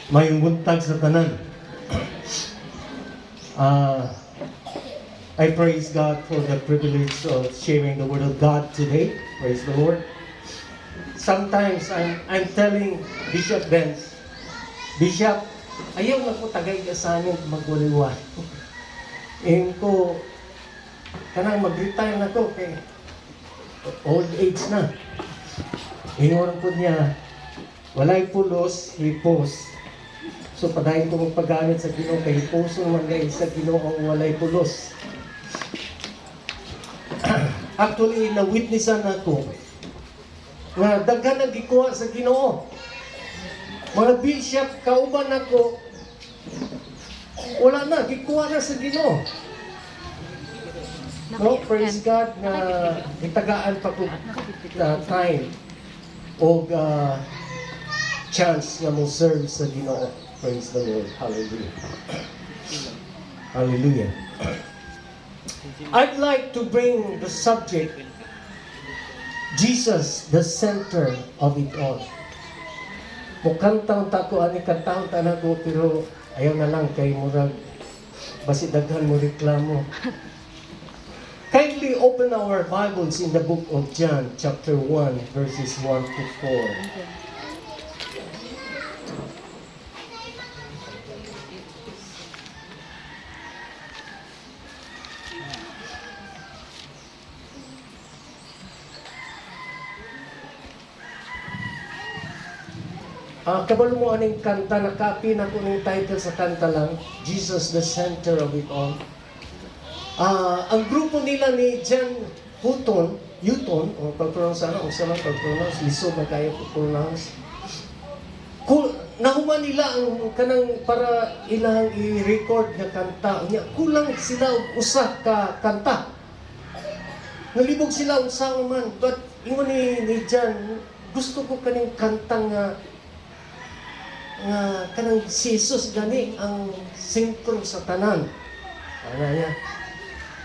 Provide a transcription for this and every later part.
Mayong buntag sa tanan. Uh, I praise God for the privilege of sharing the Word of God today. Praise the Lord. Sometimes I'm telling Bishop Benz, Bishop, ayaw na ko tagay ka sa amin magwaliwal. Ngayon ko, kanang mag-retire na ko kay old age na. Ingon po niya, walay pulos, hipos. So padayon ko magpagamit sa Ginoo kay hiposo man kay sa Ginoo ang walay pulos. Actually, na-witnessan ako nga daghan ang gikuha sa Ginoo. Mga bishop, kauban ako, wala na, gikuha na sa Ginoo. No, praise God na itagaan pa ko time o chance nga mo serve sa Ginoo. Praise the Lord. Hallelujah. Hallelujah. I'd like to bring the subject, Jesus, the center of it all. Mukantang tako, ani kantang tanan ko, pero ayaw na lang kay murag, basi daghan mo reklamo. Kindly open our Bibles in the book of John, chapter 1, verses 1 to 4. Kabalo mo aning kanta, nakapi na ko ng title sa kanta lang, Jesus the Center of it all. Ang grupo nila ni John Hutton, o pag-pronounce ano, o sa lang pag-pronounce, lisod na kayo pag-pronounce. Nahuman nila ang kanang para ilang i-record na kanta. Kulang sila usa ka kanta. Nalibog sila usa man, but ingon ni John, gusto ko kaning kantang nga kanang si Jesus gani ang sentro sa tanan. Ano niya?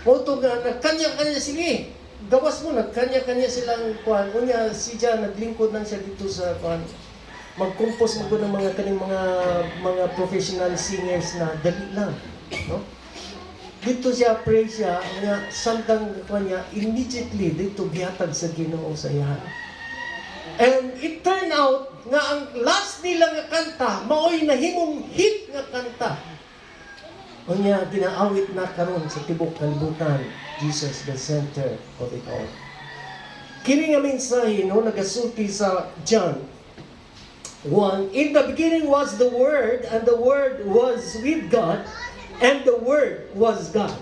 Moto nga kanya-kanya sige. Gawas mo kanya-kanya silang kuan. Unya si John naglingkod lang siya dito sa kuan. Mag-compose mo ng mga kaning mga professional singers na dali lang, no? Dito siya pray siya, nga samtang kuan niya immediately dito gihatag sa Ginoo sa iya. And it turned out nga ang last nila nga kanta maoy nahimong hit nga kanta. Unya ginaawit na karon sa tibok kalibutan, Jesus the center of it all. Kini nga mensahe no nagasulti sa John 1, in the beginning was the Word, and the Word was with God, and the Word was God.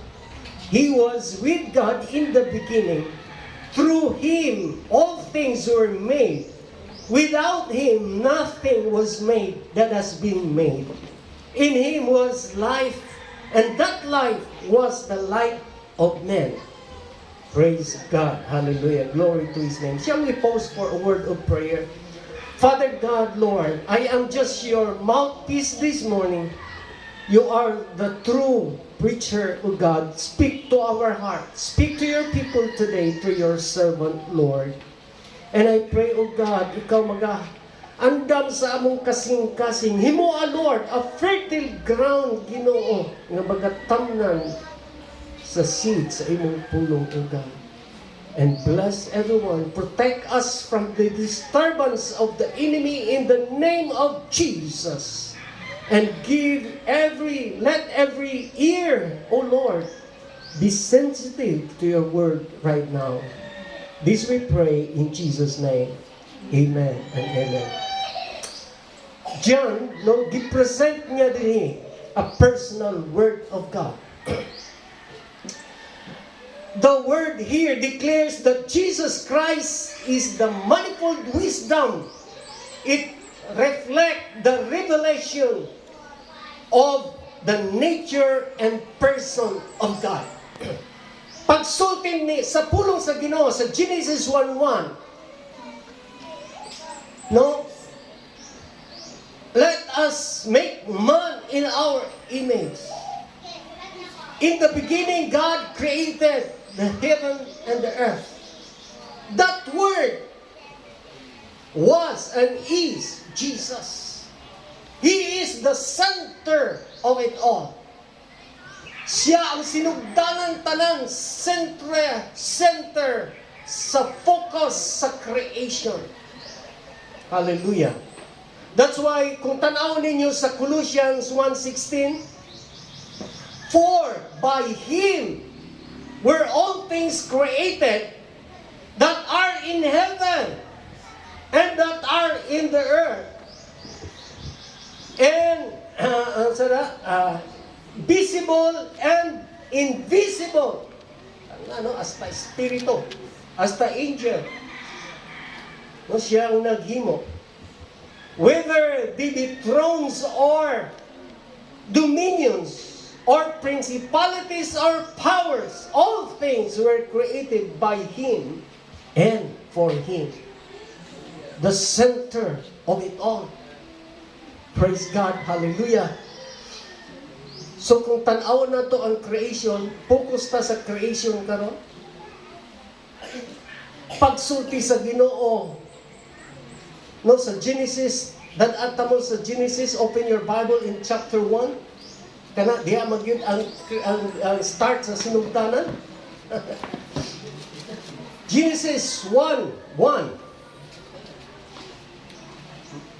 He was with God in the beginning. Through Him, all things were made. Without Him, nothing was made that has been made. In Him was life, and that life was the light of men. Praise God. Hallelujah. Glory to His name. Shall we pause for a word of prayer? Father God, Lord, I am just your mouthpiece this morning. You are the true preacher of God. Speak to our hearts. Speak to your people today through your servant, Lord. And I pray, O God, ikaw andam sa among kasing-kasing. Himoa, Lord, a fertile ground, Ginoo, nga magatamnan sa seed sa imong pulong, O God. And bless everyone. Protect us from the disturbance of the enemy in the name of Jesus. And let every ear, O Lord, be sensitive to your word right now. This we pray in Jesus' name. Amen and amen. John, gipresent niya din a personal word of God. The word here declares that Jesus Christ is the manifold wisdom. It reflects the revelation of the nature and person of God. Pagsultin ni sa pulong sa Ginoo sa Genesis 1:1. No? Let us make man in our image. In the beginning, God created the heaven and the earth. That word was and is Jesus. He is the center of it all. Siya ang sinugdanan tanan, center sa focus sa creation. Hallelujah. That's why, kung tanaw ninyo sa Colossians 1:16, for by Him were all things created that are in heaven and that are in the earth. And, visible and invisible. Hasta espiritu, hasta angel. Siya ang naghimo. Whether they be thrones or dominions, or principalities or powers, all things were created by Him and for Him. The center of it all. Praise God. Hallelujah. So kung tanaw na to ang creation, focus ta sa creation karon. Pagsulti sa Ginoo, no, sa Genesis, dadata mo sa Genesis, open your Bible in chapter 1. Kana diha magyud ang start sa sinugdanan. Genesis 1:1.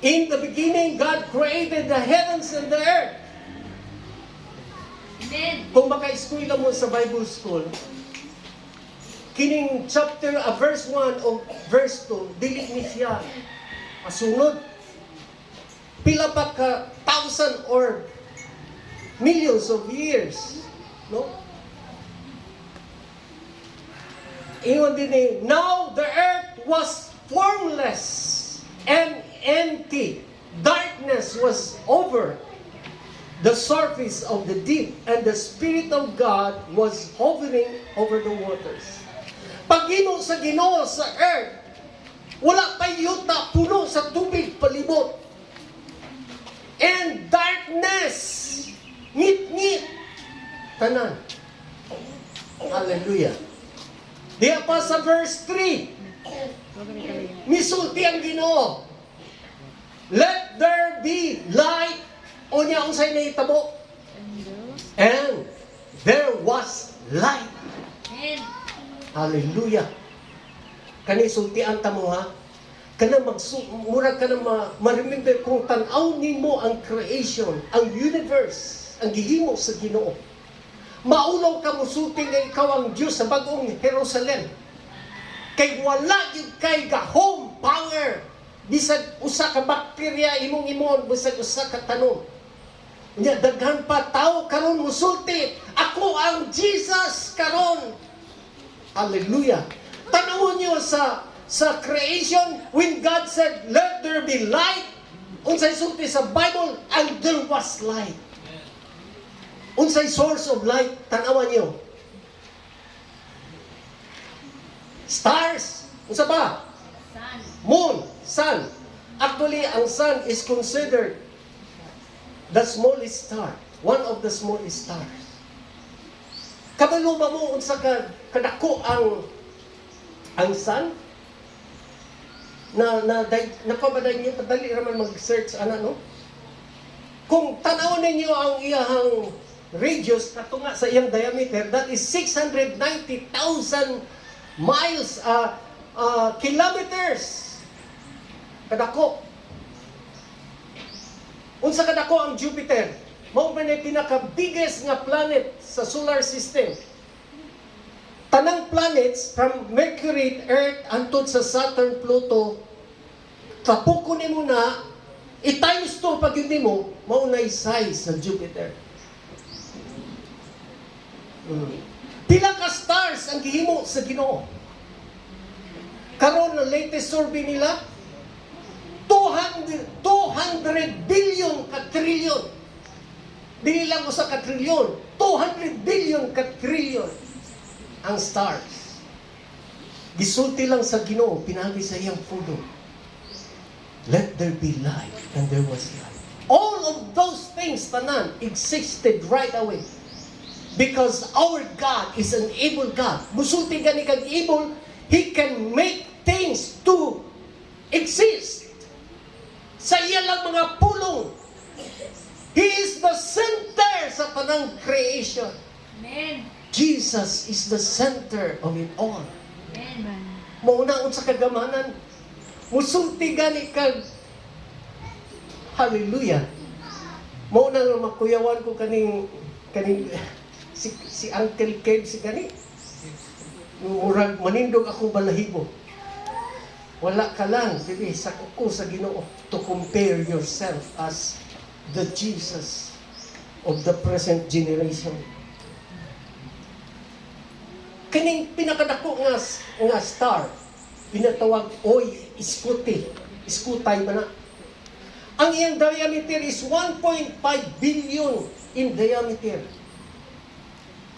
In the beginning, God created the heavens and the earth. Amen. Kung maka-school ka mo sa Bible school, kining chapter, verse 1 o verse 2, dili ni siya masunod. Pila pa ka thousand or millions of years. No? Ingon din eh, now the earth was formless and empty. Darkness was over the surface of the deep, and the Spirit of God was hovering over the waters. Pag-ino sa Ginoo sa earth, wala pa yuta, puno sa tubig palibot. And darkness, ngit-ngit, tanan. Hallelujah. Diya pa sa verse 3, misulti ang Ginoo. Let there be light. O niya unsay nahitabo. And there was light. Amen. Hallelujah. Kani sultian ta mo ha. Kana murag ka na ma-remember kung tan-aw nimo ang creation, ang universe, ang gihimo sa Ginoo. Maulaw ka musulti nga ikaw ang Diyos sa bagong Jerusalem. Kay wala gyud kay gahom power bisag usa ka bakterya imong bisag usa ka tanom. Nya daghan pa tao karon musulti, ako ang Jesus karon. Hallelujah. Tanawon niyo sa creation, when God said, let there be light, unsay sulti sa Bible, and there was light. Unsay source of light, tanawan niyo. Stars, unsa ba? Sun. Moon, sun. Actually, ang sun is considered the smallest star, one of the smallest stars. Kabalo ba mo unsa ka kadako ang sun? Napabaday niyo, padali raman mag-search, no? Kung tanaw ninyo ang iyahang radius, kato nga sa iyang diameter, that is 690,000 miles, kilometers. Kadako. Unsa kadako ang Jupiter? Mao man ay pinaka-biggest nga planet sa solar system. Tanang planets from Mercury, Earth, antod sa Saturn, Pluto, tapuko nimo na, i-times 2 pag yun nimo, maunay size sa Jupiter. Pila ka stars ang gihimo sa Ginoo. Karon na latest survey nila, 200 billion ka trillion. Dili lang usa ka trillion, 200 billion ka trillion ang stars. Gisulti lang sa Ginoo, pinagi sa iyang puno. Let there be light, and there was light. All of those things, tanan, existed right away. Because our God is an able God. Musulti gani kag able, He can make things to exist. Sa iya lang mga pulong, He is the center sa tanang creation. Amen. Jesus is the center of it all. Amen. Maunaon sa kagamanan, musulti gani kag hallelujah. Mauna nga makuyawan ko kaning si Uncle Kev si gani. Murag manindog ako balahibo. Wala ka lang dili sa kuko sa Ginoo to compare yourself as the Jesus of the present generation. Kaning pinakadako nga star pinatawag oy iskutay man na. Ang iyang diameter is 1.5 billion in diameter.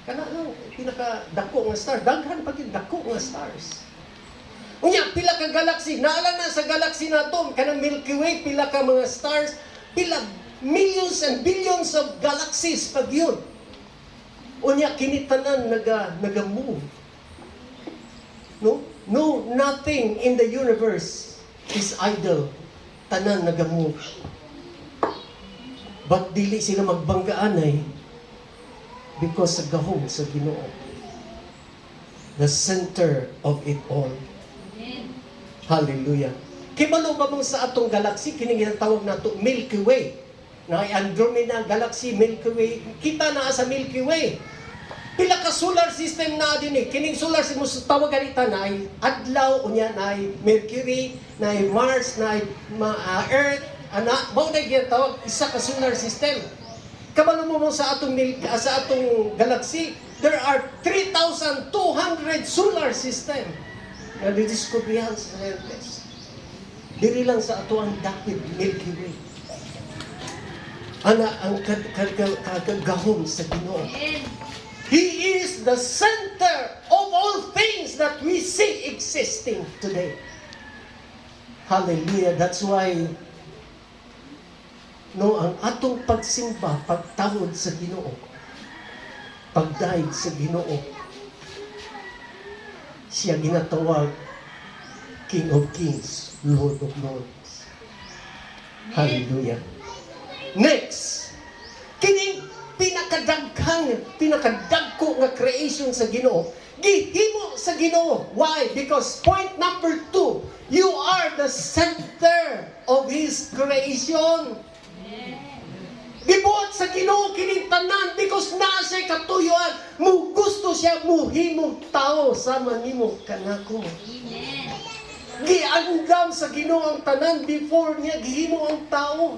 Kana lang pinakadako nga star, daghan pa gyud dako nga stars. Unya pila ka galaxy, naala na sa galaxy nato kanang Milky Way, pila ka mga stars, pila millions and billions of galaxies pag yun. Unya kinitanan naga-move. No, nothing in the universe is idle. Tanan naga-move. But dili sila magbanggaan ay because sa gahom sa Ginoo. The center of it all. Hallelujah. Kibalo ba mo sa atong galaxy kining ginatawag nato Milky Way? Na Andromeda galaxy, Milky Way. Kita na sa Milky Way. Pila ka solar system na din eh. Kining solar system mo tawag ganita na ay adlaw, unya na ay Mercury, na ay Mars, na ay Earth, mao na ginatawag isa ka solar system. Kabalo mo sa atong galaxy, there are 3,200 solar system na didiskubrihan sa scientists. Diri lang sa ato ang dapit Milky Way. Ana ang kagahom sa Ginoo. He is the center of all things that we see existing today. Hallelujah. That's why ang atong pagsimba, pagtawod sa Ginoo, pagdaig sa Ginoo, siya ginatawag King of Kings, Lord of Lords. Hallelujah. Next, kining pinakadagko nga creation sa Ginoo, gihimo sa Ginoo. Why? Because point number 2, you are the center of His creation. Gibuhat sa Ginoo kining tanan because naa siya katuyuan, mo gusto siya muhimong tao sama nimo kanako. Giandam sa Ginoo ang tanan before niya gihimo ang tao.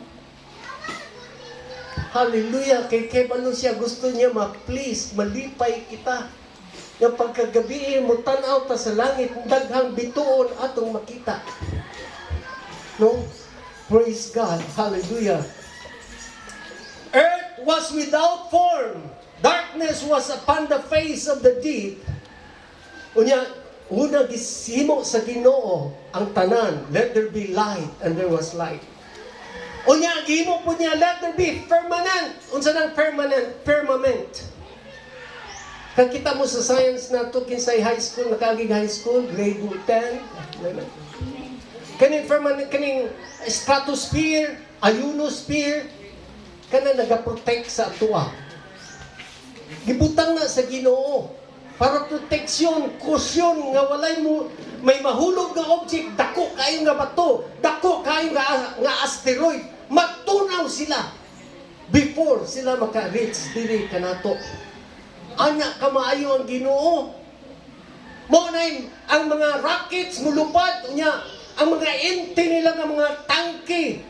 Hallelujah. Kay balo siya gusto niya ma-please, malipay kita. Yung pagkagabi mo tanaw ta sa langit, daghang bituon atong makita. No? Praise God. Hallelujah. Earth was without form. Darkness was upon the face of the deep. Unya, una gisimo sa Ginoo ang tanan. Let there be light, and there was light. Unya, gihimo po niya, let there be permanent. Unsa nang permanent? Firmament. Kung kita mo sa science na to, kinsay high school, nakagig high school, grade 10. Kaning firmament, kaning stratosphere, ionosphere, kana nagaprotect sa atua. Gibutang na sa Ginoo para proteksyon, kusyon nga walay mo may mahulog nga object, dako kayo nga bato, dako kayo nga asteroid, magtunaw sila before sila maka-reach diri kanato. Anya kamaayo ang Ginoo. Mo na ang mga rockets mulupad unya, ang mga entry nila nga mga tangke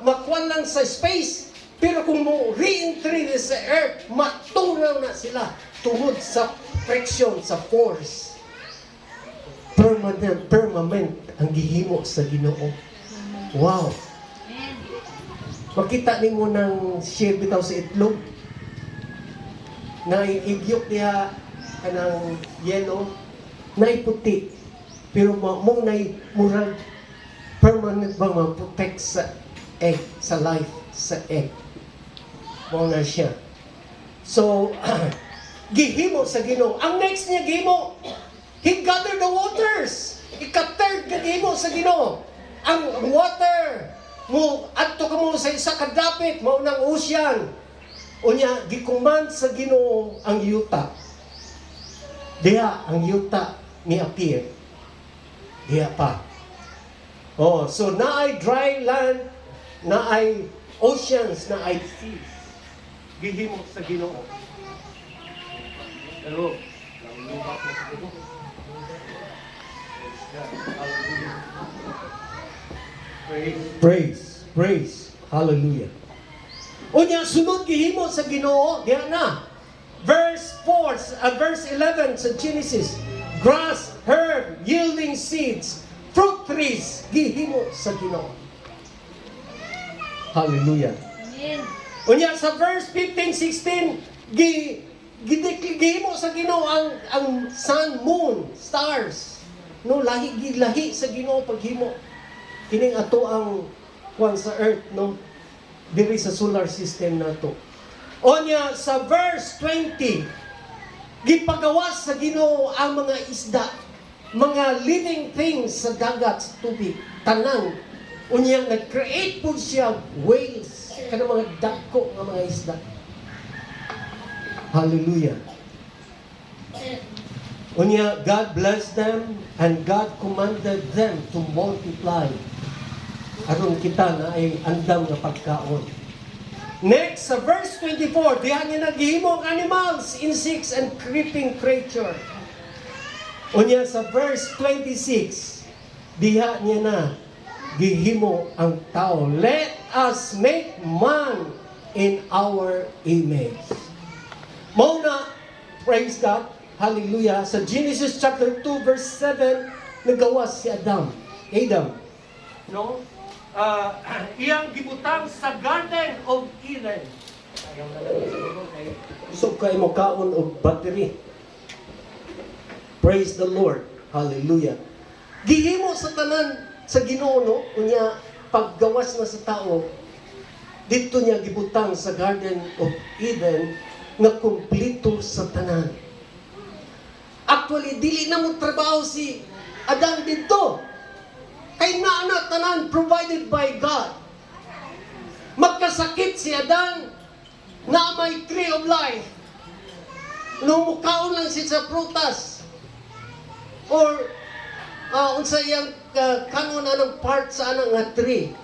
makuan lang sa space. Pero kung mo re-entry sa Earth, matunaw na sila tungod sa friction, sa force. Permanent ang gihimo sa Ginoo. Wow! Makita nimo ng share bitaw sa itlog na igyok niya kanang yellow na iputi. Pero mo na murag permanent ba ma-protect sa egg, sa life, sa egg. Mo na siya. So, gihimo sa Ginoo. Ang next niya gihimo, He gathered the waters. Ika-third na gihimo sa Ginoo. Ang water mo adto ka mo sa isa ka dapit mao nang ocean. Unya gikuman sa Ginoo ang yuta. Diha ang yuta ni appear. Diha pa. Oh, so naay dry land, naay oceans, naay seas. Gihimo sa Ginoo. Hello. Lumak mo sa Ginoo. Praise. Hallelujah. Unya sunod gihimo sa Ginoo, diha na. Verse 11 sa Genesis. Grass, herb, yielding seeds, fruit trees, gihimo sa Ginoo. Hallelujah. Amen. Unya sa verse 15, 16, gihimo sa Ginoo ang sun, moon, stars. No, lahi sa Ginoo paghimo. Kining ato ang kwan sa earth, no, diri sa solar system nato. Onya sa verse 20, gipagawas sa Ginoo ang mga isda, mga living things sa dagat, sa tubig, tanan. Unya nag-create po siya whales, kanang mga dagko nga mga isda. Hallelujah. Unya God blessed them and God commanded them to multiply. Aron kita na ay andam na pagkaon. Next, sa verse 24, diha niya naghihimo ang animals, insects, and creeping creature. Unya sa verse 26, diha niya na gihimo ang tao. Let us make man in our image. Mauna, praise God, hallelujah, sa Genesis chapter 2, verse 7, nagawas si Adam. No? Iyang gibutang sa Garden of Eden. So kay mo kaon og battery. Praise the Lord. Hallelujah. Gihimo sa tanan sa Ginoo, no? Unya paggawas na sa tao, dito niya gibutang sa Garden of Eden nga kumpleto sa tanan. Actually, dili na mo trabaho si Adam dito. Kay naana tanan provided by God. Magkasakit si Adan na may tree of life. Nung mukaon lang siya sa prutas. Or unsa iyang kanon anong part sa anang nga tree.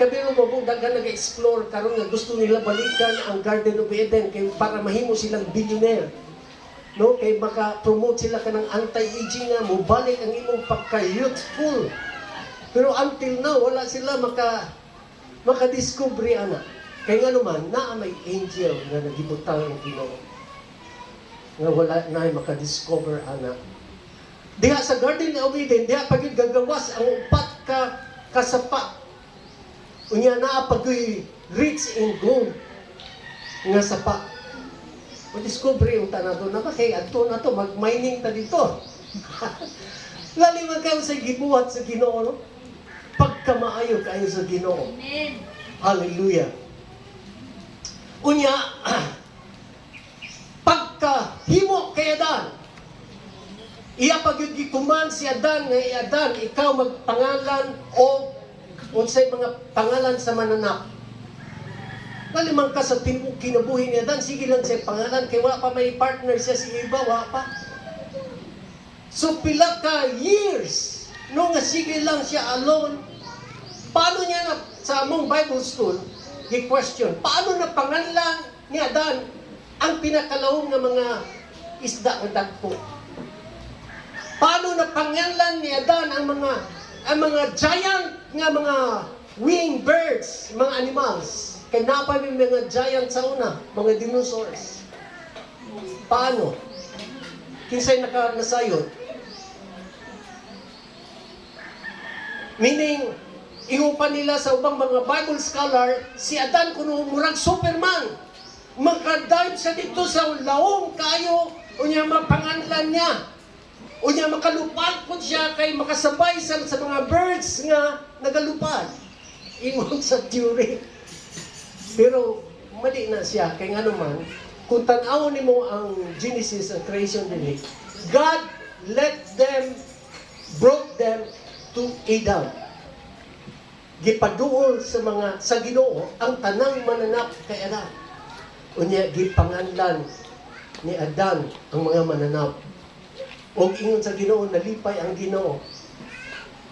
Kabiro mo po dagan nag-explore karon nga gusto nila balikan ang Garden of Eden kay para mahimo silang billionaire. No, kay maka-promote sila kanang anti-aging nga mobalik ang imong pagka-youthful. Pero until now, wala sila makadiscovery, ana. Kaya nga naman, may angel na nagibutang ang Ginoo. Nga wala na makadiscover, ana. Diha sa Garden of Eden, diha pagid gagawas ang upat ka kasapa. Unya naa pagoy rich in gold nga sapa. Ma-discovery yung tanado na ba? Kaya ato na to, mag-mining ta dito. Laliman kayo sa gibuhat sa Ginoo, no? Pagkamaayo kayo sa Ginoo. Amen. Hallelujah. Unya, pagkahimo kay Adan, iya pagyugikuman si Adan, nga Adan, ikaw magpangalan o unsay mga pangalan sa mananak. Nalimang ka sa kinabuhi ni Adan, sige lang siya pangalan, kay wala pa may partner siya si Eva, wala pa. So pila ka years, nung nga sige lang siya alone, paano niya na, sa among Bible school, i-question, paano na pangalan ni Adan ang pinakalawong ng mga isda ng dagpo? Paano na pangalan ni Adan ang mga giant nga mga winged birds, mga animals? Kaya napay may mga giant sa una, mga dinosaurs. Paano? Kinsay nasayod? Meaning, ingupan nila sa ubang mga Bible scholar, si Adan kuno murag Superman. Makadive siya dito sa laong kayo, unya mapanganlan niya. Unya makalupad po siya kay makasabay sa mga birds nga nagalupad. Ingon sa theory. Pero mali na siya, kay nga naman, kung tanaw nimo ang Genesis, ang creation din, God let them, brought them to Adam. gipaduol sa Ginoo ang tanang mananap kay Adan. Unya gipanganlan ni Adan ang mga mananap. O ingon sa Ginoo, nalipay ang Ginoo.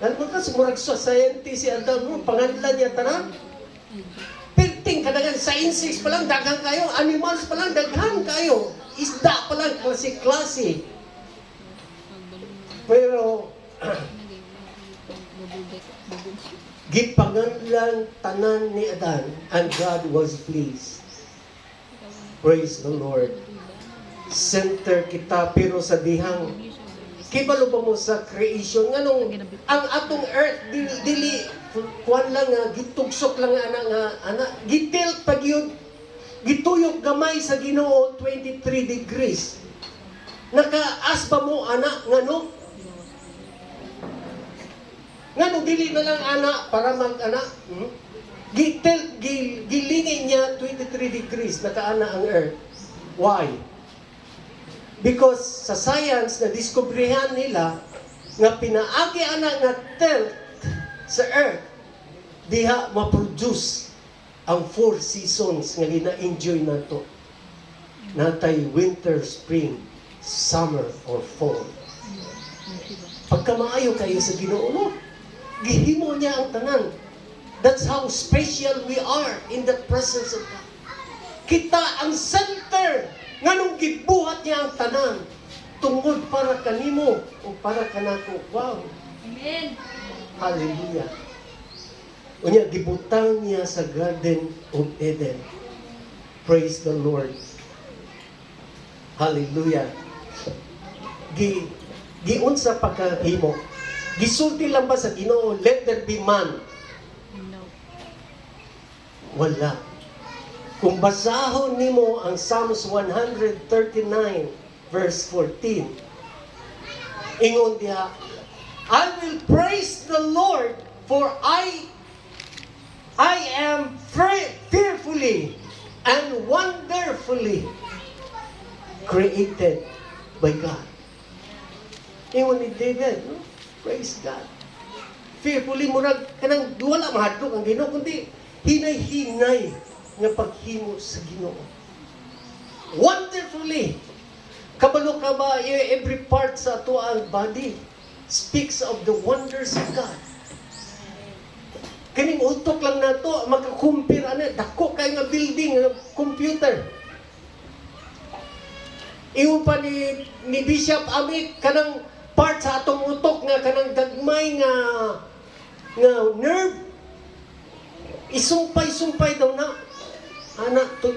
Alam ka, murag sa scientist si Adan, panganlan niya tanan. Perting kadagan sciences pa lang, daghan kayo. Animals pa lang, daghan kayo. Isda pa lang, klase-klase. Pero, gipanganlan tanan ni Adan, and God was pleased. Praise the Lord. Center kita, pero sa dihang kibalo ba mo sa creation nganong ang atong earth dili kuan lang nga gitugsok lang ana gitilt pag yun gituyok gamay sa Ginoo 23 degrees nakaas ba mo ana ngano dili na lang ana para mag ana gitilt gilingin niya 23 degrees nakaana ang earth. Why? Because sa science, na-discoveryhan nila nga pinaagi anak nga tilt sa Earth, diha ma-produce ang 4 seasons nga gina-enjoy nato. Natay winter, spring, summer, or fall. Pagka maayo kayo sa Ginoo, gihimo niya ang tanan. That's how special we are in the presence of God. Kita ang center nganong gibuhat niya ang tanan tungod para kanimo o para kanako. Wow. Amen. Hallelujah. Unya gibutang niya sa Garden of Eden. Praise the Lord. Hallelujah. Giunsa pagkahimo. Gisulti lang ba sa Ginoo, let there be man? No. Wala. Kung basahon nimo ang Psalms 139 verse 14, ingon diha, I will praise the Lord for I am fearfully and wonderfully created by God. Ingon ni David, no? Praise God. Fearfully murag kanang wala mahadlok ang Ginoo kundi hinay-hinay nga paghimo sa Ginoo. Wonderfully. Kabalo ka ba, every part sa ato ang body speaks of the wonders of God. Kaning utok lang nato makakumpir ana dako kay nga building nga computer. Iyon pa ni Bishop Amit kanang part sa atong utok nga kanang gagmay nga nerve isumpay-sumpay daw na anak to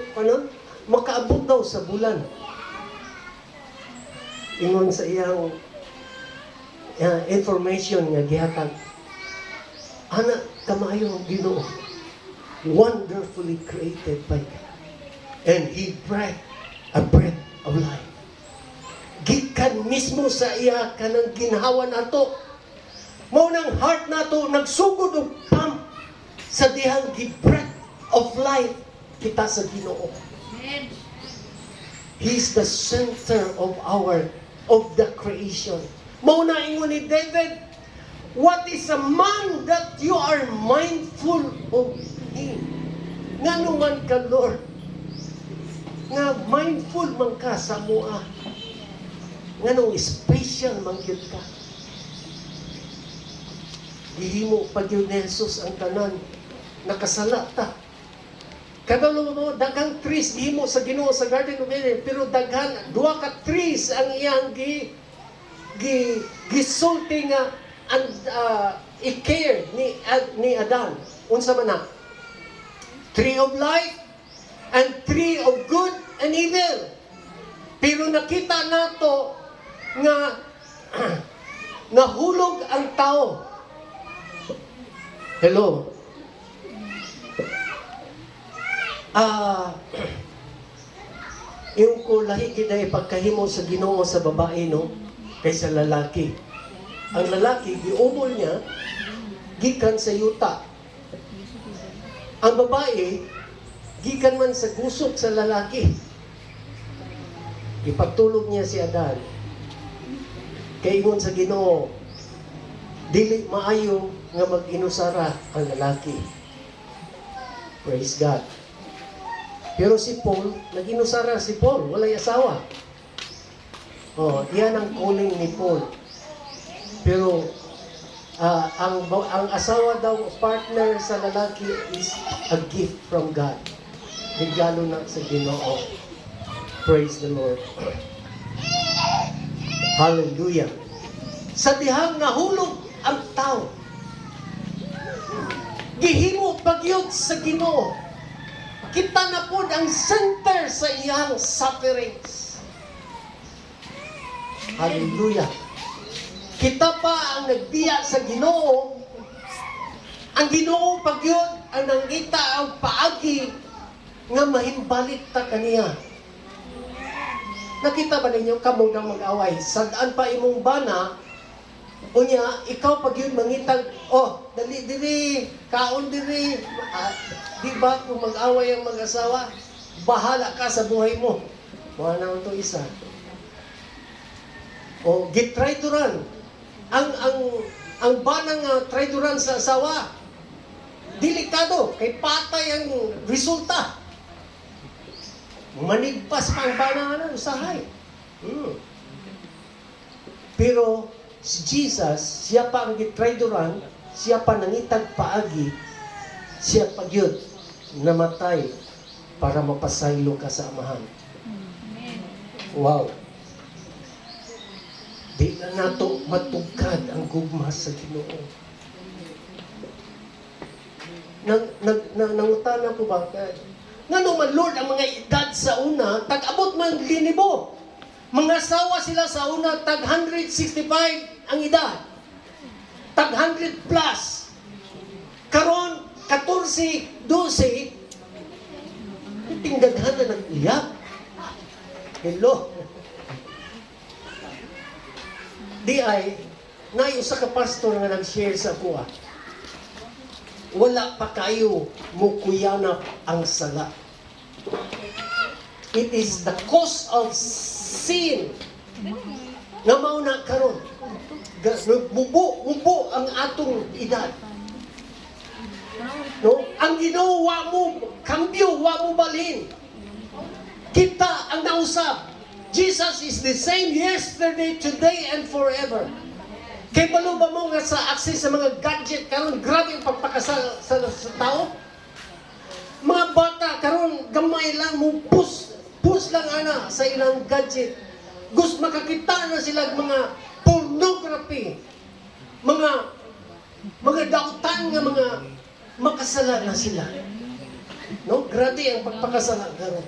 makaabot daw sa bulan. Ingon sa iyang information nga gihatag. Anak kamayo ang Ginoo, wonderfully created by God, and He breathed a breath of life. Gikan mismo sa iya kanang ginhawa nato. Mao nang heart nato nagsugod og pump sa dihang gi-breath of life kita sa Ginoo. Amen. He's the center of the creation. Mao na ingon ni David, what is a man that you are mindful of him? Ngano man ka, Lord, nga mindful man ka sa mua. Ngano special man gyud ka. Gihimo pa gyud ni Jesus ang tanan, nakasala ta. Kadalo mo, daghang trees gihimo sa Ginoo sa Garden of Eden, pero daghan, 2 ka trees ang iyang gisulti nga i-care ni Adan. Unsa man na? Tree of life and tree of good and evil. Pero nakita nato nga nahulog ang tao. Hello. Yung ko lahi kita pagkahimo sa Ginoo sa babae, no? Kaysa lalaki. Ang lalaki, giumol niya, gikan sa yuta. Ang babae, gikan man sa gusok sa lalaki. Ipagtulog niya si Adan. Kay ingon sa Ginoo, dili maayo nga mag-inusara ang lalaki. Praise God. Pero si Paul, nag-inusara si Paul, walay asawa. Oh, yan ang calling ni Paul. Pero ang asawa daw, partner sa lalaki is a gift from God. Regalo na sa Ginoo. Praise the Lord. Hallelujah. Sa dihang nahulog ang tao, gihimo pagyud sa Ginoo. Kita na po ang center sa iyang sufferings. Hallelujah. Kita pa ang nagbiya sa Ginoo. Ang Ginoo pagyud ang nangita ang paagi nga mahimbalit ta kaniya. Nakita ba ninyo kamo nang mag-away? Sadaan pa imong bana, unya, ikaw pag yun mangitag, dali diri, kaon diri, di ba kung mag-away ang mag-asawa, bahala ka sa buhay mo. Mga naman ito isa. Gitry to run. Ang banang try to run sa asawa, delikado, kay patay ang resulta. Manigpas pa ang bana usahay. Pero si Jesus, siya pa ang gitraydoran, siya pa nangitag paagi, siya pa gyud namatay para mapasaylo ka sa amahan. Wow. Di na nato matugkad ang gugma sa Ginoo. Nangutana ko ba? Nga naman, Lord, ang mga edad sa una, tag-abot man linibo. Mga asawa sila sa una, tag 165 ang edad. Tag 100 plus. Karon, 14, 12, tingdaghan na nag-iyak. Hello. Di ay, usa ka pastor nga nag-share sa kuha. Wala pa kayo mukuyanap ang sala. It is the cause of sin nga mauna karon. Mubo ang atong edad. No? Ang ginawa mo, kambyo, wa mo balhin. Kita ang nausap. Jesus is the same yesterday, today, and forever. Kay balo ba mo nga sa access sa mga gadget karon grabe ang pagpakasal sa tao? Mga bata karon gamay lang mo push lang ana sa ilang gadget. Gusto makakita na sila mga pornography. Mga dautan nga mga makasala na sila. No? Grabe ang pagpakasala karon.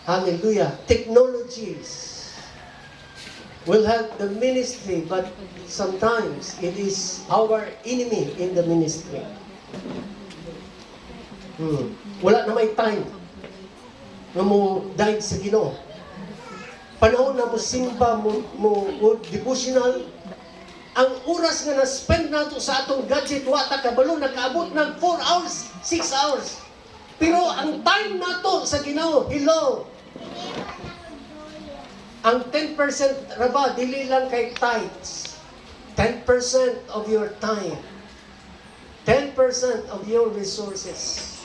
Hallelujah. Technologies will help the ministry, but sometimes it is our enemy in the ministry. Wala na may time na mo dive sa Ginoo. Panahon na mo simba, mo devotional, ang oras nga na-spend nato sa atong gadget, wata kabalo, nakaabot ng 4 hours, 6 hours. Pero ang time nato sa Ginoo, hello, ang 10% raba, dili lang kay tithes. 10% of your time. 10% of your resources.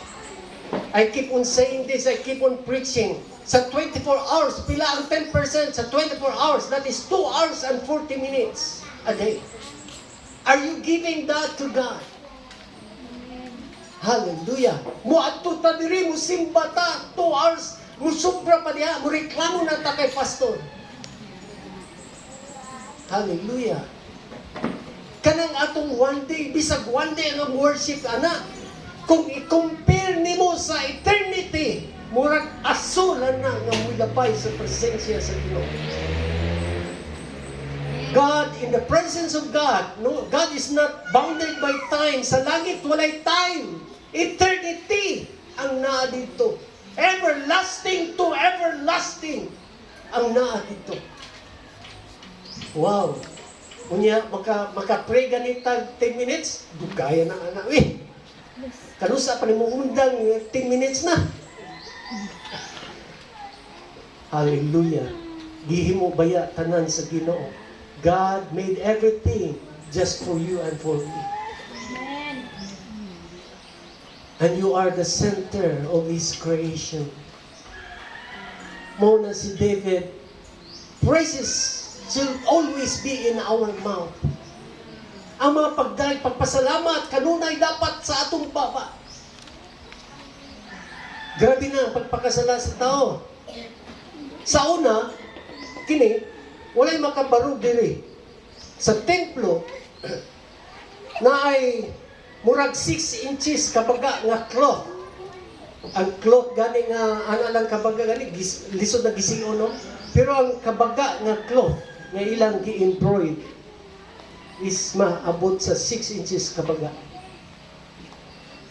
I keep on saying this, I keep on preaching. Sa 24 hours, pila ang 10% sa 24 hours? That is 2 hours and 40 minutes a day. Are you giving that to God? Hallelujah. Muadto ta diri, musimba ta, 2 hours, musubra pa diha, mureklamo na ta kay pastor. Hallelujah. Kanang atong one day, bisag one day ang worship, ana, kung i-compare nimo sa eternity, murag asulan na nga mulapay sa presensya sa Ginoo. God, in the presence of God, no, God is not bounded by time. Sa langit, walay time. Eternity ang naa dito. Everlasting to everlasting ang naa dito. Wow. Unya, maka-pray ganitag 10 minutes, dugaya na anak. Kanusa pa ni mo undang 10 minutes na. Hallelujah. Gihimo baya tanan sa Ginoo. God made everything just for you and for me. Amen. And you are the center of His creation. Muna si David, praises shall always be in our mouth. Ang mga pagdahig, pagpasalamat, kanunay dapat sa atong baba. Grabe na ang pagpakasala sa tao. Sa una, kini, walay makabarog diri. Sa templo, na ay murag 6 inches kabaga nga cloth. Ang cloth gani nga, ano lang kabaga gani, lisod na gisiyon, no? Pero ang kabaga nga cloth, nga ilang gi-embroid, is maabot sa 6 inches kabaga.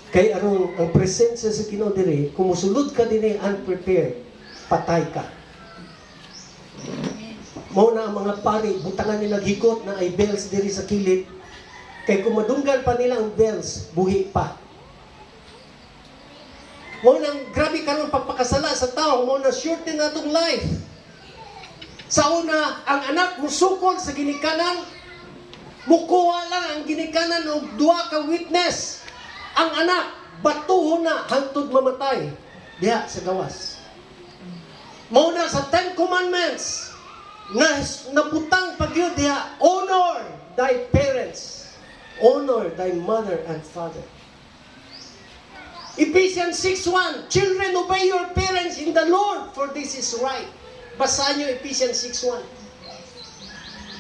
Kay aron ang presensya sa Ginoo diri, kung musulod ka dinhi unprepared, patay ka. Mao na ang mga pari, butangan nila hikot na ay bells diri sa kilid. Kay kung madunggan pa nila ang bells, buhi pa. Mao nang grabe karon pagpakasala sa tao, mao na shorten natong life. Sa una, ang anak musukol sa ginikanan, mukuha lang ang ginikanan og duha ka witness. Ang anak, batuhon na hangtod mamatay diha sa gawas. Mao na sa 10 Commandments, na nabutang pagyud diha, honor thy parents, honor thy mother and father. Ephesians 6:1, children, obey your parents in the Lord, for this is right. Basahan niyo Ephesians 6:1.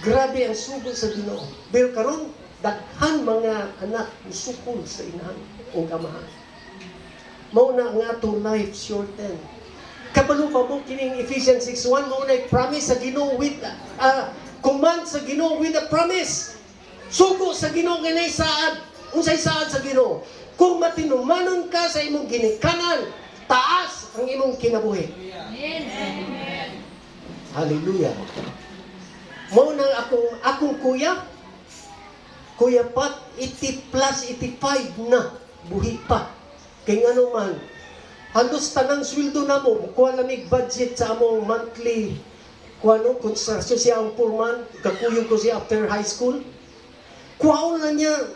Grabe ang sugod sa Ginoo. Pero karon daghan mga anak musukol sa inahan o amahan. Mao na ang atong life shorten. Kabalo pa mo kining Ephesians 6:1, mao na promise sa Ginoo with command sa Ginoo with a promise. Sugo sa Ginoo ganay saad, unsay saad sa Ginoo. Kung matinumanon ka sa imong ginikanan, taas ang imong kinabuhi. Amen. Hallelujah. Mao na akong kuya Pat, 80 plus 85 na, buhi pa. Kay ngano man, halos tanang sweldo na mo, kuha lamig budget sa among monthly, kung sa siya ang purman, kakuyog ko siya after high school. Kuha na niya,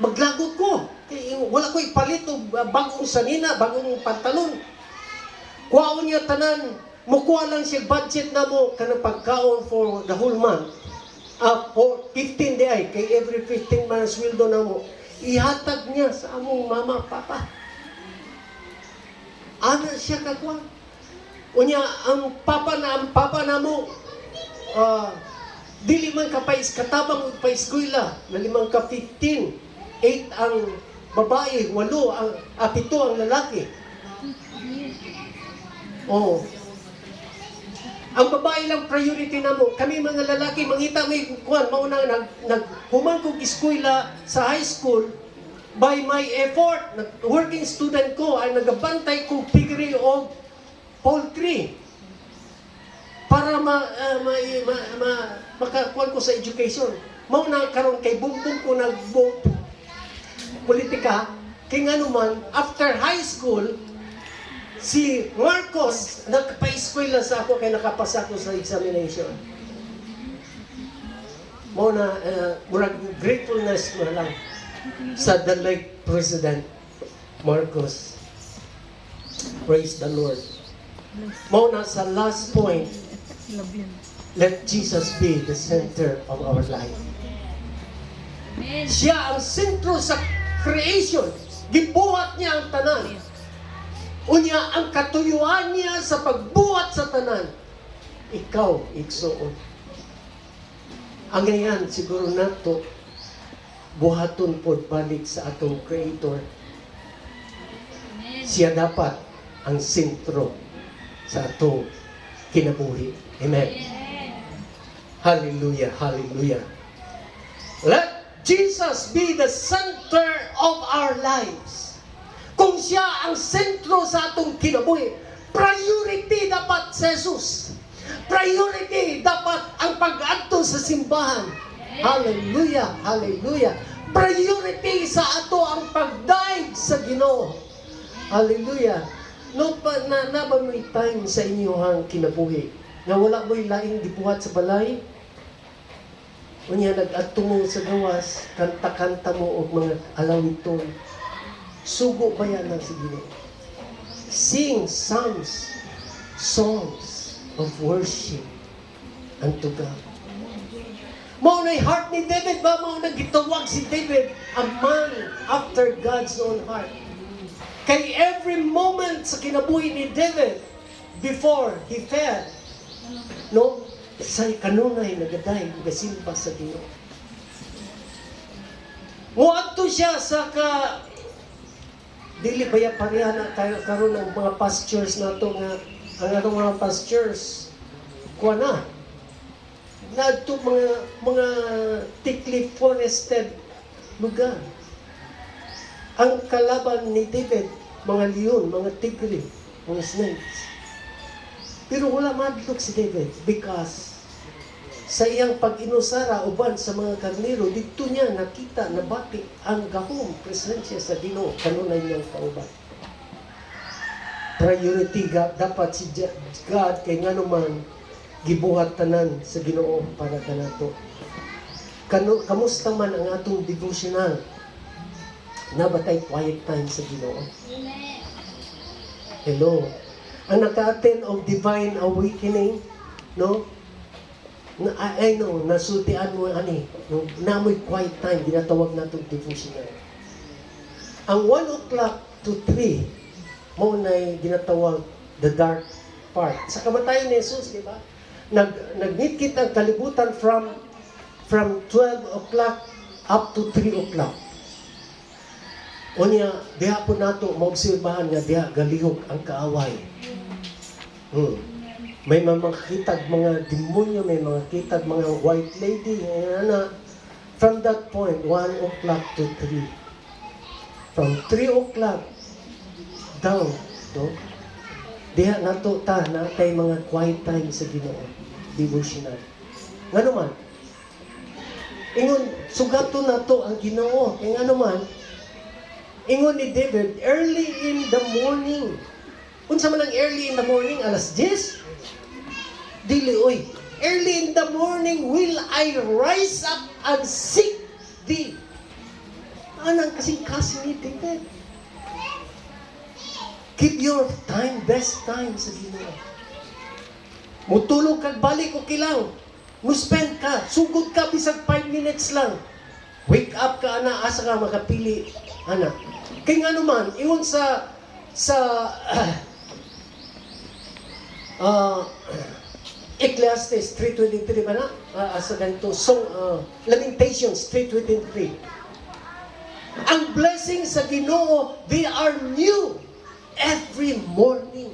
maglagot ko. Kay, wala ko ipalit o bagong sanina, bagong pantalon. Kuha niya tanan, mukuha lang siya budget na mo, kanang pagkaon for the whole month. For 15 day ay, kay every 15 months sweldo na mo, ihatag niya sa among mama, papa. Ano siya kakuha? Unya, ang papa na mo, dili man ka katabang pa eskwela, na 5 ka 15, 8 ang babae, 8 ang lalaki. Oh. Ang babae lang priority na mo. Kami mga lalaki, mangita may kuwan, mauna naghuman kong eskwela sa high school, by my effort, working student ko, ay nagabantay kong piggery o poultry. Para makakuan ko sa education. Mauna karon kay bumbong ko politika, kay nga naman, after high school, si Marcos, nagpa-eskwela sa ako kaya nakapasa ko sa examination. Muna, murag gratefulness mo lang sa the late President Marcos. Praise the Lord. Muna sa last point, let Jesus be the center of our life. Amen. Siya ang sentro sa creation. Gibuhat niya ang tanan. Unya, ang katuyuan niya sa pagbuhat sa tanan, ikaw, igsuon. Ang ngayon, siguro nato, buhaton po balik sa atong Creator. Amen. Siya dapat ang sentro sa atong kinabuhi. Amen. Amen. Hallelujah, hallelujah. Let Jesus be the center of our lives. Kung siya ang sentro sa atong kinabuhi, priority dapat sa Jesus. Priority dapat ang pag-adto sa simbahan. Hallelujah, hallelujah. Priority sa ato ang pagdaig sa Ginoo. Hallelujah. No pa na ba may time sa inyong kinabuhi nga wala mo'y laing gibuhat sa balay? Unya nag-adto mo sa gawas, kanta-kanta mo og mga alawiton. Sugo ba yan ng Ginoo? Sing songs of worship unto God. Mao na'y heart ni David ba? Mao na gitawag si David a man after God's own heart. Kay every moment sa kinabuhi ni David before he fell, no, say kanunay nagaday gasimba sa Ginoo. Muadto siya sa dili baya pareha na tayo karon ng mga pastures nato nga ang atong mga pastures kuha na nadto mga thickly forested lugar. Ang kalaban ni David, mga leon, mga tigre, mga snakes. Pero wala madlok si David because sa iyang pag-inusara uban sa mga karnero, dito niya nakita, nabati ang gahom presensya sa Ginoo kanunay niyang kauban. Priority dapat si God kay nganuman gibuhat tanan sa Ginoo para kanato. Kamusta man ang atong devotional? Nabatay quiet time sa Ginoo. Hello. Ang naka-attend of divine awakening, no? I know, nasultian mo ani, no? Namoy quiet time, ginatawag natong devotional. Ang 1 o'clock to 3, mo na'y ginatawag the dark part. Sa kamatayon ni Jesus, di ba? Nagnitkit ang kalibutan from 12 o'clock up to 3 o'clock. Unya, diha po nato maobserbahan nga diha galihok ang kaaway. May makitag mga demonyo, may mga kitag mga white lady, na from that point, 1 o'clock to 3. From 3 o'clock down, to, diha nato ta na kay mga quiet time sa Ginoo, devotional. Nga naman, ingon, sugato na to ang Ginoo, kay nga naman, ingon ni David, early in the morning. Unsa man ang early in the morning? Alas 10? Dili, oy. Early in the morning will I rise up and seek thee. Anang kasing-kasing ni David. Keep your time, best time sa Ginoo. Mutulog kag balik o kilang. Muspend ka, sugod ka bisag 5 minutes lang. Wake up ka, ana, asa ka makapili, ana. Kaya nga naman, ingon sa Ecclesiastes 3:23 ba na? Asa ganito, Lamentations 3:23. Ang blessing sa Ginoo, they are new every morning.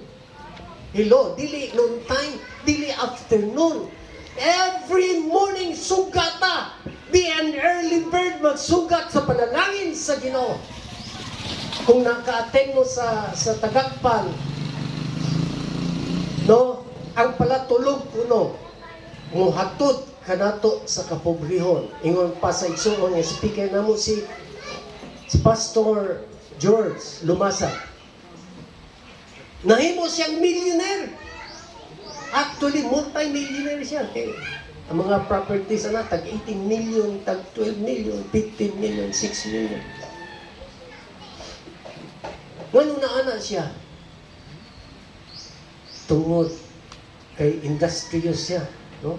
Hello, dili noon time, dili afternoon. Every morning, sugata. Be an early bird, magsugat sa panalangin sa Ginoo. Kung naka-attend mo sa Tagakpan, no, ang palatulog kuno, muhatod kanato sa kapobrehon. Ingon pa sa igsoon nga speaker namo si Pastor George Lumasa. Nahimo siyang millionaire. Actually, multi-millionaire siya. Okay. Ang mga properties na tag 18 million, tag 12 million, 15 million, 6 million. Ngano na ana siya? Tungod kay industrious siya, no?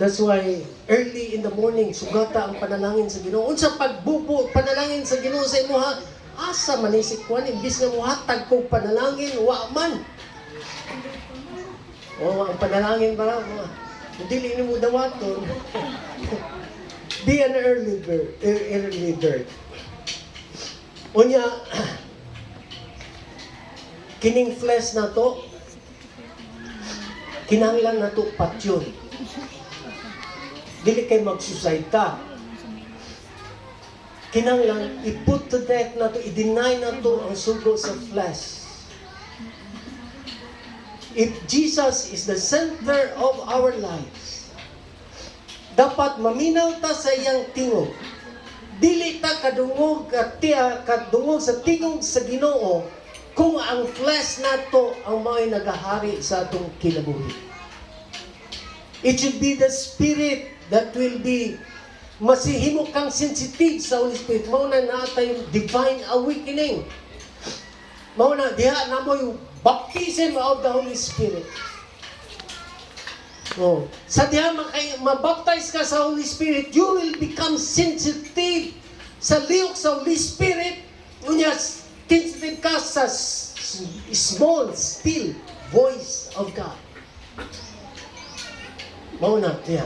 That's why early in the morning sugata ang panalangin sa Ginoo. Unsa pagbubo panalangin sa Ginoo sa imo ha? Asa man isip kuan imbis nga mohatag kog panalangin wa man. Ang panalangin para dili ni mo dawaton. Be an early bird. Unya kining flesh na to, kinahanglan na to patyon. Dili kay mag-suicide ka. Kinahanglan i-put to death na to, i-deny na to ang sugo sa flesh. If Jesus is the center of our lives, dapat maminaw ta sa iyang tingog. Dili ta kadungog sa tingog sa Ginoo kung ang flesh nato ang mao'y nagahari sa atong kinabuhi. It should be the Spirit that will be masihimo kang sensitive sa Holy Spirit. Mauna na tayong divine awakening. Mauna, diha na mo yung baptism of the Holy Spirit. Oh. Sa diha mabaptize ka sa Holy Spirit, you will become sensitive sa liyok sa Holy Spirit. Unya, sensitive ka sa small, still voice of God. Mauna, diha.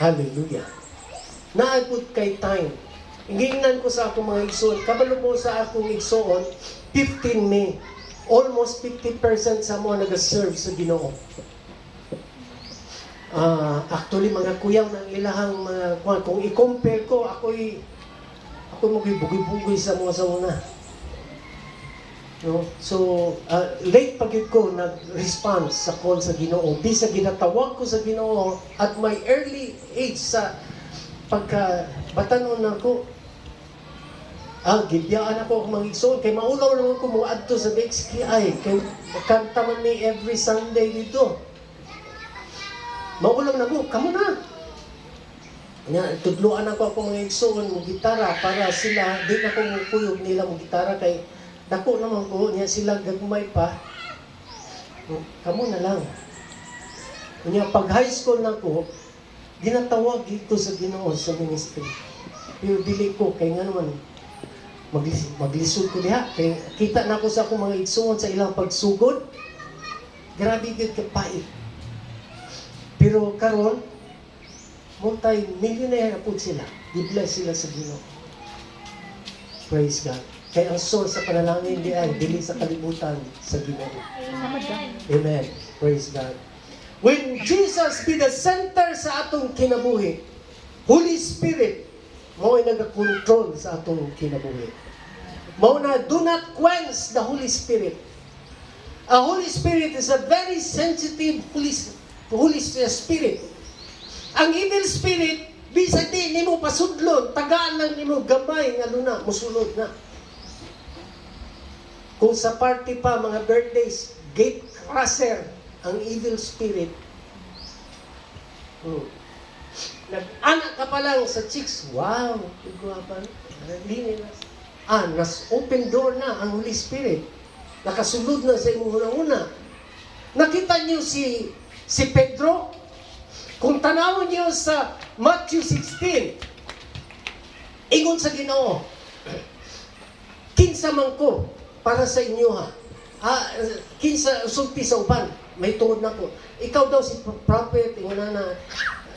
Hallelujah. Naabot kay time. Ingingnan ko sa akong mga igsoon. Kabalo mo sa akong igsoon, 15 May. Almost 50% sa mga nag-serve sa Ginoo. Actually, mga kuyaw ng ilahang mga, kung i-compare ko, ako mag-bugoy-bugoy sa mga sa una. No? So, late pagid ko nag-response sa call sa Ginoo. Bisa ginatawag ko sa Ginoo at my early age sa pagka-batanon ako. Gibiyaan ako ang mga igsoon. Kay maulaw naman ko mga adto sa DXKI. Kay kanta man ni every Sunday dito. Maulaw na ko, kamo na. Tudluan ako mga igsoon mo gitara para sila, di na ko mukuyog nila mo gitara kay dako naman ko niya sila gagmay pa. Kamo na lang. Kanya pag high school na ko, ginatawag dito sa Ginoo sa ministry. Pero dili ko kay nga naman maglisod ko diha kay kita na ko sa akong mga igsoon sa ilang pagsugod. Grabe gid ka pait. Pero karon multi-millionaire na po sila. I-bless sila sa Ginoo. Praise God. Kaya ang source sa panalangin di ay dili sa kalibutan sa Ginoo. Amen. Praise God. When Jesus be the center sa atong kinabuhi, Holy Spirit mao ay nagakontrol sa atong kinabuhi. Mao na do not quench the Holy Spirit. A Holy Spirit is a very sensitive Holy Spirit. Ang evil spirit, bisag di nimo pasudlon, tagaan lang nimo gamay nga luna, musulod na. Kung sa party pa, mga birthdays, gate crusher, ang evil spirit. Nag-anak ka pa lang sa chicks, wow, iguapan. Nas open door na ang Holy Spirit. Nakasulod na sa imong una-una. Nakita niyo si Pedro? Kung tanawon niyo sa Matthew 16, ingon sa Ginoo, kinsa man ko para sa inyo ha. Kinsa sulti sa uban, may tuod na ko. Ikaw daw si prophet, ingon na.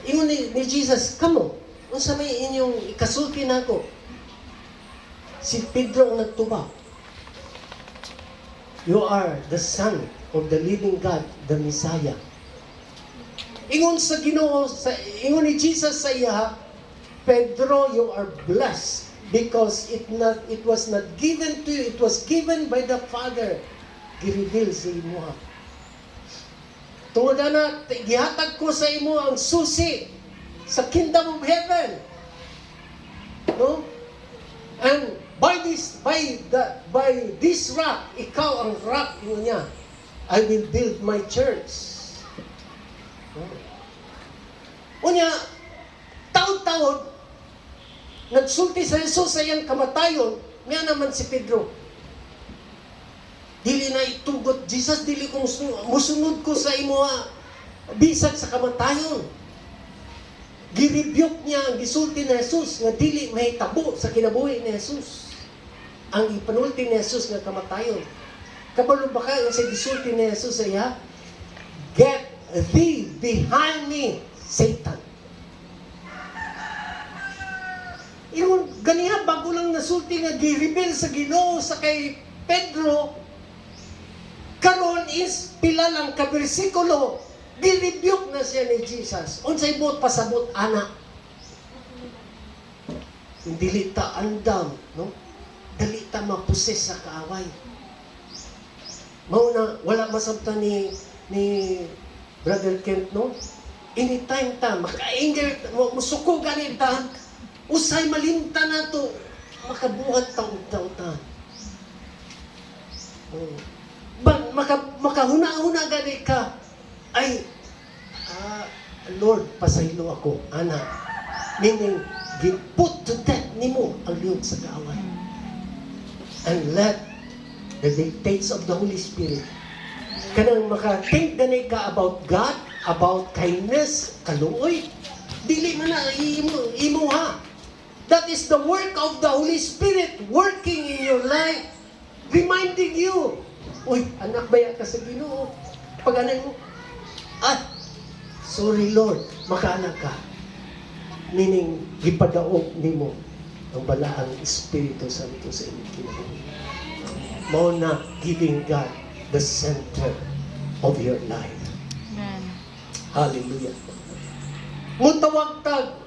Ingon ni Jesus, kamo, unsa may inyong ikasulti na ko? Si Pedro ang nagtubaw. You are the Son of the living God, the Messiah. Ingon sa Ginoo, ingon ni Jesus sa iya, Pedro, you are blessed because it was not given to you, it was given by the Father. Gireveal sa imo. Tungod na, gihatag ko sa imo ang susi sa kingdom of heaven. No? And by this rock, ikaw ang rock niya. I will build my church. Unya, taod-taod, nagsulti sa Jesus sa iyang kamatayon, nga naman si Pedro. Dili na itugot, Jesus, dili ko musunod ko sa imo bisag sa kamatayon. Girebuke niya ang gisulti ni Jesus nga dili mahitabo sa kinabuhi ni Jesus. Ang ipanulti ni Jesus nga kamatayon. Kabalo ba ka sa gisulti ni Jesus sa iya? Get thee behind me, Satan. Yung ganiha, bago lang nasulti nga gi-rebel sa Ginoo sa kay Pedro, karon is pila lang ka bersikulo, gi-rebuke na siya ni Jesus. Unsay bot pasabot ana. Dili ta andam, no? Dali ta maposes sa kaaway. Mao na wala masabtan ni Brother Kent, no? Anytime ta, maka-anger, musuko ganit ta, usay malimta na to, makabuhat taon-taon. Makahuna-huna ganit ka, ay, Lord, pasaylo ako, ana. Meaning, put to death nimo ang liyog sa kaaway. And let the dictates of the Holy Spirit kanang maka-think gani ka about God, about kindness, kaluoy, dili man na imo ha. That is the work of the Holy Spirit working in your life, reminding you, uy, anak baya ka sa Ginoo. Pag anay mo, sorry Lord, makaanak ka. Meaning, gipadaog nimo ang balaang Espiritu Santo sa inyong kinabuhi. Mao na giving God the center of your life. Amen. Hallelujah. Mutawag tag,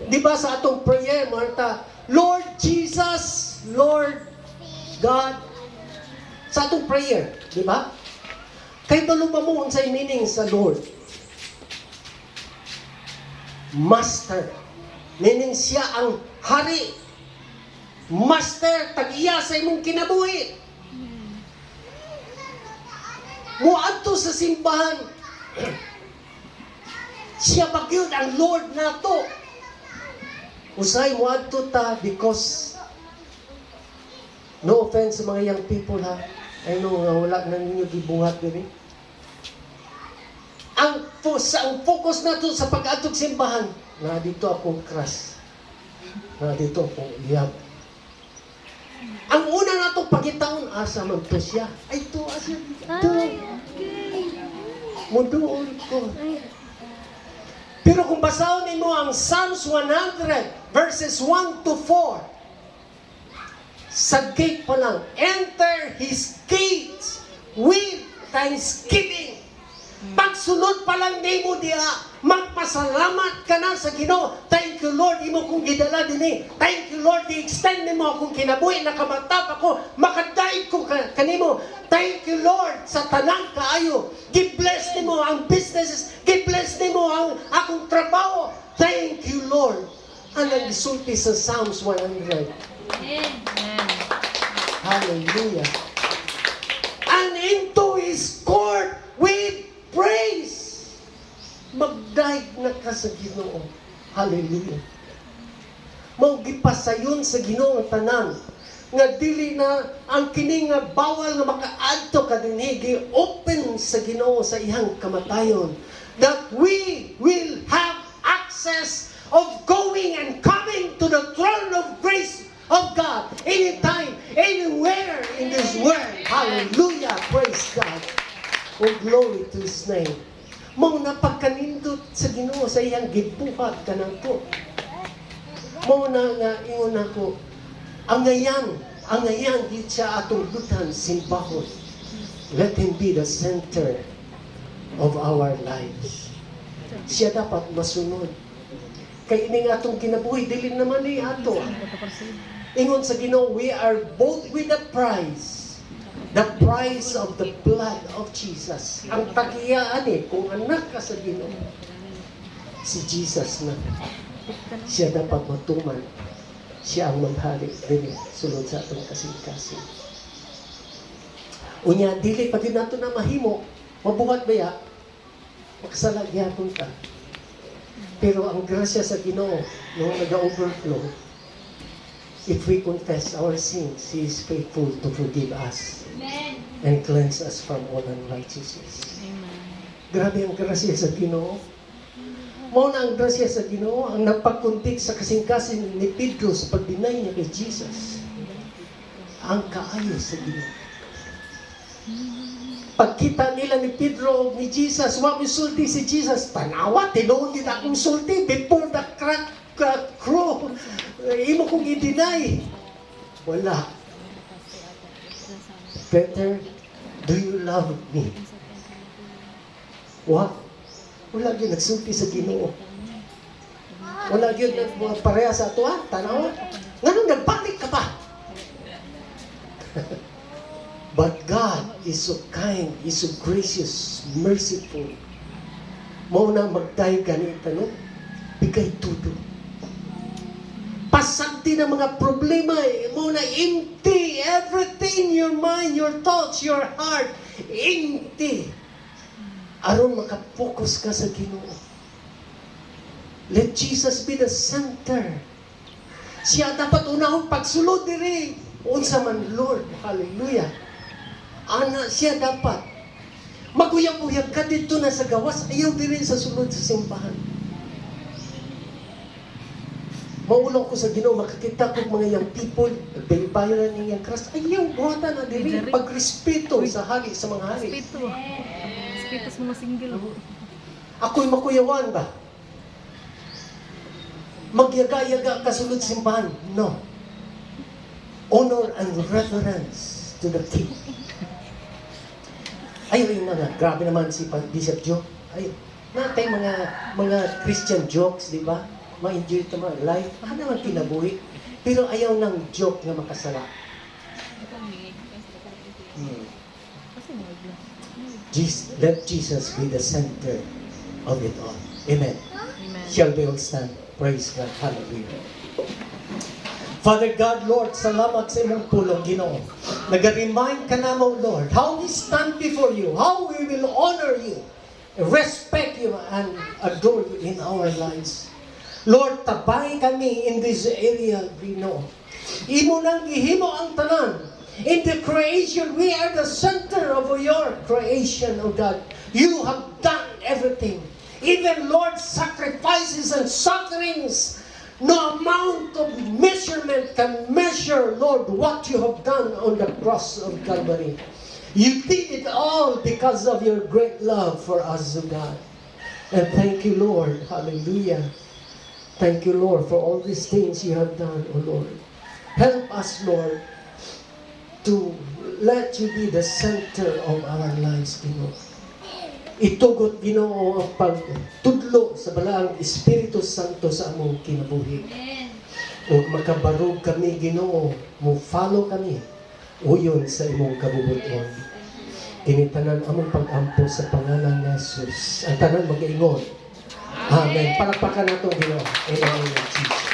di ba sa atong prayer, Marta, Lord Jesus, Lord God, sa atong prayer, di ba? Kay balo ba mo unsay meaning sa Lord? Master. Meaning siya ang hari. Master, tag-iya sa imong kinabuhi. Muadto sa simbahan. Siya bagyod ang Lord nato. Usay muadto ta because no offense sa mga young people ha. I know wala na ninyo gibuhat diri. Ang focus nato sa pag-atog simbahan, na dito akong crush. Na dito akong liyab. Ang una nato pagitaon, asa man to siya. Ay, to, asa dito. Muduol ko. Pero kung basahon mo ang Psalms 100, verses 1 to 4, sa gate pa lang, enter His gates with thanksgiving. Pagsunod pa lang nimo diha, magpasalamat ka na sa Ginoo. Thank you Lord, imo kong gidala dinhi. Thank you Lord, i-extend nimo akong kinabuhi, nakamatap ako, makadaig ko kanimo. Thank you Lord sa tanang kaayo. Gi-bless nimo ang businesses, gi-bless nimo ang akong trabaho. Thank you Lord. Anong gisulti sa Psalms 100. Amen. Hallelujah. And into His court with praise. Magdaig na ka sa Ginoo. Hallelujah. Maugipasayon sa Ginoo ang tanan. Nga dili na ang kini nga bawal nga makaadto ka dinhi open sa Ginoo sa iyang kamatayon. That we will have access of going and coming to the throne of grace of God anytime, anywhere in this world. Hallelujah. Praise God. Oh, glory to His name. Mao na pagkanindot sa Ginoo sa iyang gibuhat kanako. Mao na nga ingon ako, ang ngayan gid siya atong dutan simbahon. Let Him be the center of our lives. Siya dapat masunod. Kay ini nga atong kinabuhi dili naman ni ato. Ingon sa Ginoo, we are bought with a price. The price of the blood of Jesus. Ang tagiyaan kung anak ka sa Ginoo, si Jesus na. Siya dapat matuman. Siya ang maghari rin sulod sa atong kasing-kasing. Unya, dili pag nato na mahimo, mabuhat ba ya? Makasalag-yapon ka. Pero ang grasya sa Ginoo, nung nag-overflow, if we confess our sins, He is faithful to forgive us. Amen. And cleanse us from all unrighteousness. Amen. Grabe ang grasya sa Ginoo. Mao na ang grasya sa Ginoo ang nagpagkuntik sa kasing-kasing ni Pedro sa pagdinay niya kay Jesus. Ang kaayo sa Ginoo. Pagkita nila ni Pedro ni Jesus, wa misulti si Jesus, tanawa, tinuod din akong sulti before the crow. Imo kong i-deny. Wala. Peter, do you love me? Wala yun nagsulti sa Ginoo. Wala yun pareha sa ato ha? Tanawa? Ganun, nagbalik ka pa. But God is so kind, is so gracious, merciful. Mao na magdayo ganito, no? Bigay tudo. Pasagdi ng mga problema, mo na empty everything, your mind, your thoughts, your heart, empty. Aron makapokus ka sa Ginoo. Let Jesus be the center. Siya dapat unahon pagsulod diri. Unsa man, Lord. Hallelujah. Ana, siya dapat. Maguyang-uyang ka dito na sa gawas. Ayaw diri sa sulod sa simbahan. Maulong ko sa Ginoo, makakita ko mga young people, nagbayo na niyang cross. Ayaw, buhatan na diri. Pagrespeto sa hari, sa mga hari. Respeto. Respeto sa mga single. Ako'y makuyawan ba? Magyaga-yaga kasulod simbahan? No. Honor and reverence to the king. Ayaw yun na nga. Grabe naman si Bishop Joe. Ayaw. Natay mga Christian jokes, di ba? Ma-enjoy ito mga life. Ano naman kinabuhi? Pero ayaw ng joke na makasala. Let Jesus be the center of it all. Amen. Amen. Shall we all stand? Praise God. Hallelujah. Father God, Lord, salamat sa imong pulong, Ginoo. Nag-remind ka na mo, Lord, how we stand before you, how we will honor you, respect you, and adore you in our lives. Lord, tabay kami in this area, Ginoo. Imo nang gihimo ang tanan. In the creation, we are the center of your creation, O God. You have done everything. Even, Lord, sacrifices and sufferings. No amount of measurement can measure, Lord, what you have done on the cross of Calvary. You did it all because of your great love for us, O God. And thank you, Lord. Hallelujah. Thank you, Lord, for all these things you have done, O Lord. Help us, Lord, to let you be the center of our lives, Ginoo. Itugot, Ginoo, ang pagtudlo sa balaang Espiritu Santo sa among kinabuhi. O makabarog kami, Ginoo, mo follow kami, uyon sa imong kabubuton. Kinitanan among pag-ampo sa pangalan ni Jesus. Ang tanan mag-ingon. Amen. Palakpakan natin, Ginoo. In the name of Jesus.